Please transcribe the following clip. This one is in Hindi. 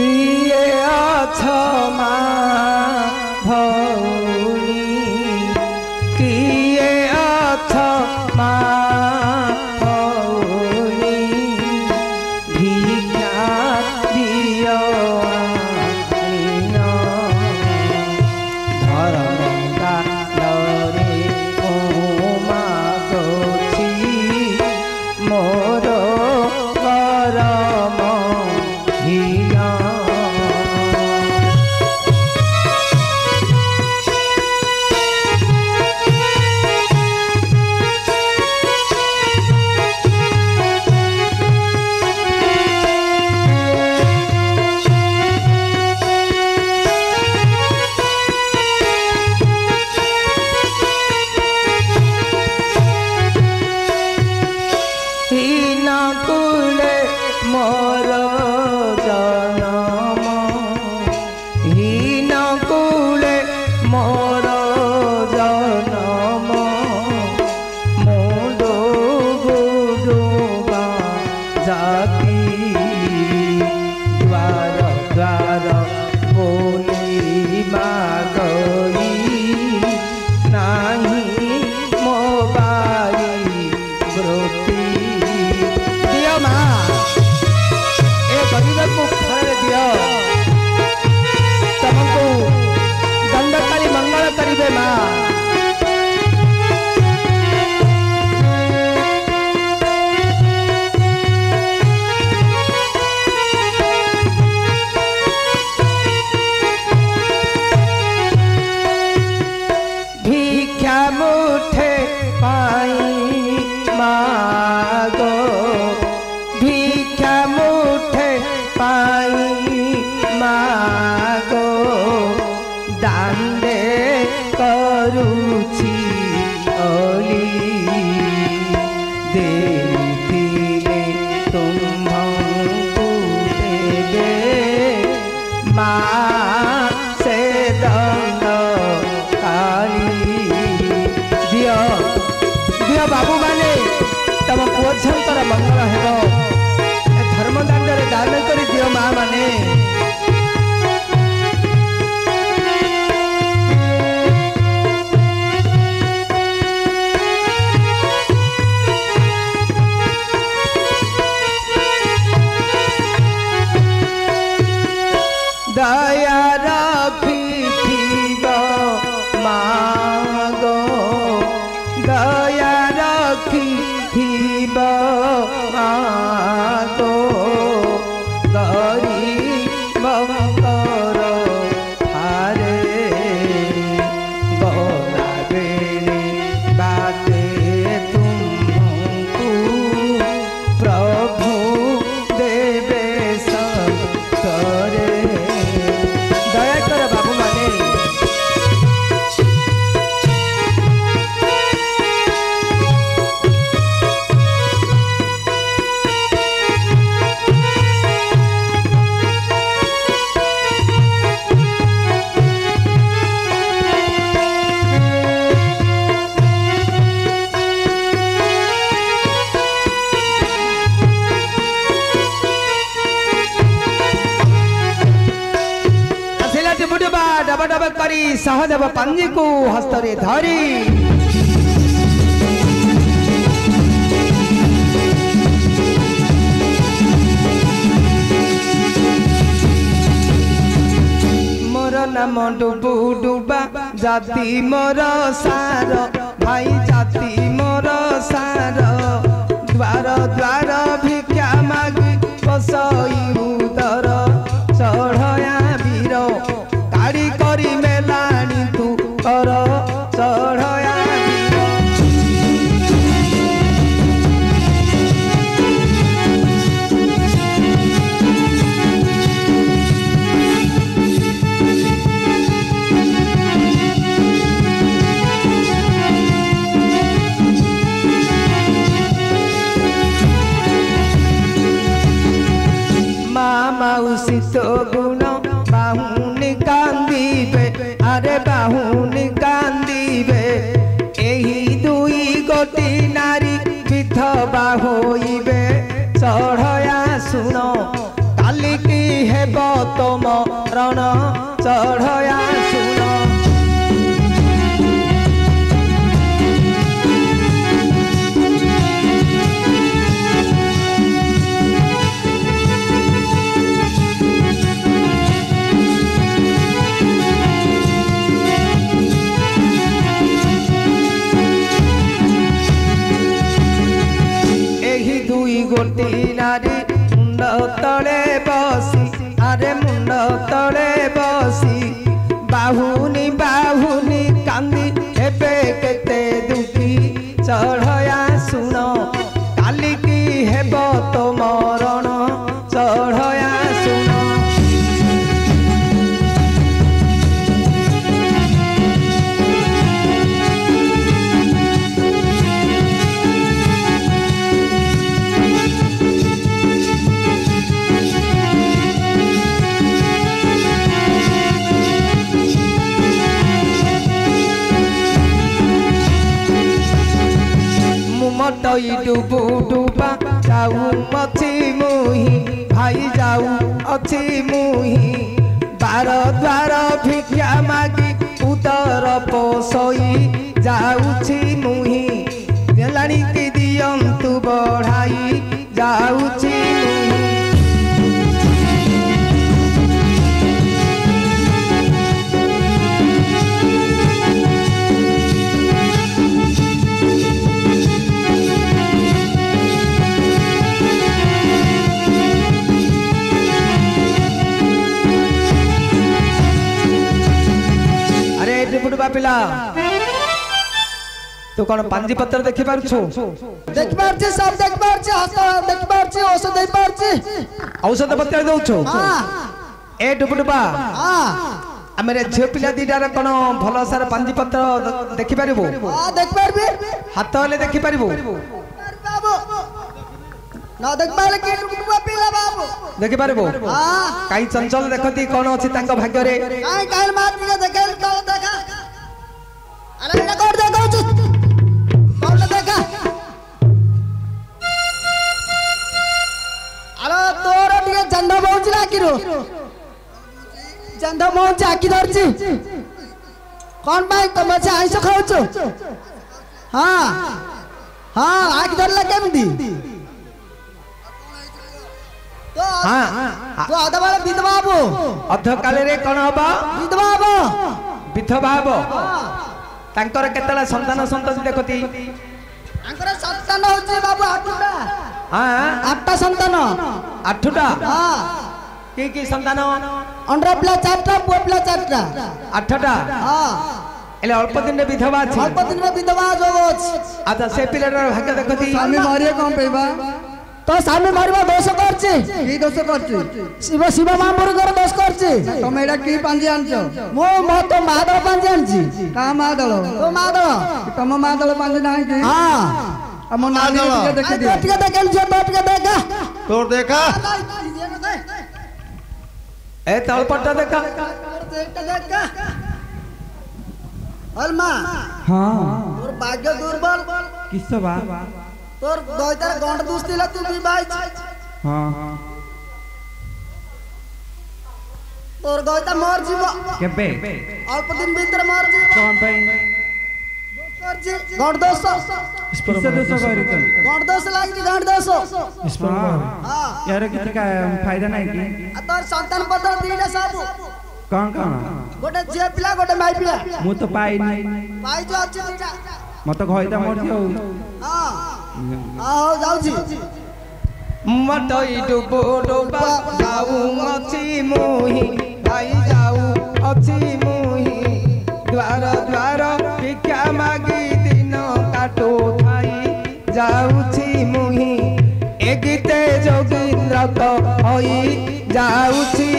किए अथ मा भौनी किए अथ मा भौनी भिक्षा दियो बाबू माने तम पुओ झंकर मंगल हेबो धर्मदांड रे दान करी दियो मां माने दया रखी थीबो मागो दया रखी थीबो मागो गरीब कर थारे गला बेले बाटे तुमको प्रभु देवे सत्तरे दया कर बाबू माने डब डब करी सहदेव पंजी को हस्तरे धरी मोर नाम डुबू डुबा जाति मोर सार भाई जाति मोर सार द्वार द्वार भिक्षा मागी बसई उदर चढ़या वीर गाड़ी करी मेलानी तू कर चढ़या माउसी तो गुण बाहुनी कांदीबे अरे बाहुनी कांदीबे एही दुई गोटी नारी विधवा होइबे चढ़या सुनो काली की हेब तुम रण चढ़या सुन गोटी नारी मुंड तले बसी अरे मुंड तले बसी बाहुनी बाहुनी कांदी एबे केते दुखी चढ़या सुन काली की हेब तो मरण चढ़या सुन मटई डुबू डुबा जाऊ अच्छी मुही भाई जाऊ अच्छी मुही बार द्वार भिक्षा मागी उदर पोसई जाऊछी मुही देलाणी की दियंतु बढ़ाई जाऊछी मुही पिला तू कौन पांजी पत्र देखि पारछु देख पारछि सब देख पारछि हस्त देख पारछि औषध दे पारछि औषध पत्र दउछु हां ए डुबडुबा हां हमरे झे पिला दीडार कोन भलो सार पांजी पत्र देखि पारिबो हां देख पारबी हाथ वाले देखि पारिबो बाबू ना देख पाले के डुबडुबा पिला बाबू देखि पारिबो हां काई चंचल देखती कोन अछि तांको भाग्य रे काई काई मात के देखल तो देखा अरे रिकॉर्ड देखो कौन देखा अरे तोर टिके जंदा पहुंचला किरो जंदा पहुंच आकी धरछि कौन भाई तुम से आइसो खाउछो हां हां आकी धरला केमदी तो हां तो आधा वाला विधवा बो अध काले रे कोन हबा विधवा बो विधवा बो तांकर केतला संतान संतति देखती तांकर संतान होचे बाबू आठटा हां आठटा संतान आठटा हां की संतान अंडा प्ला चारटा पुआ प्ला चारटा आठटा हां एले अल्प दिन रे विधवा छी अल्प दिन में विधवा जोगोच आदा से पिलर भाग्य देखती स्वामी मारिए कोन पेबा तो स्वामी मारिबा दोष करछि की दोष करछि शिव शिव महापुर कर दोष करछि तुम एडा की पांजी आनछो मो तो मादळ पांजी आनछि का मादळ तो मादळ तुम मादळ पांजी नाही की हां हम नानी के देख दे ठीक देख जो बैठ के देखा तोर देखा ए तलपट्टा देखा देखा अलमा हां तोर भाग्य दुर्बल किसो बा तोर दोइतार गंड दुस्तिला तू भी भाई हां तोर दोइता मर जीव केबे अल्प दिन भीतर मर जीव कोन भाई गंड दोष किससे दोष करी त गंड दोष लागी गंड दोष हां यार किसी का फायदा नहीं की तोर संतान पत्र दीना सब कौन कौन गोटे जे पिला गोटे माई पिला मु तो पाई नहीं पाई जो अछि दीना मत घइता मर जाऊ हां आओ जाउछी मटई डुबो डुबा जाऊ अछि मुही भाई जाऊ अछि मुही द्वार द्वार भिक्षा मागी दिन काटो थाई जाउछि मुही ए गीते जोगीन्द्र को होई जाउछि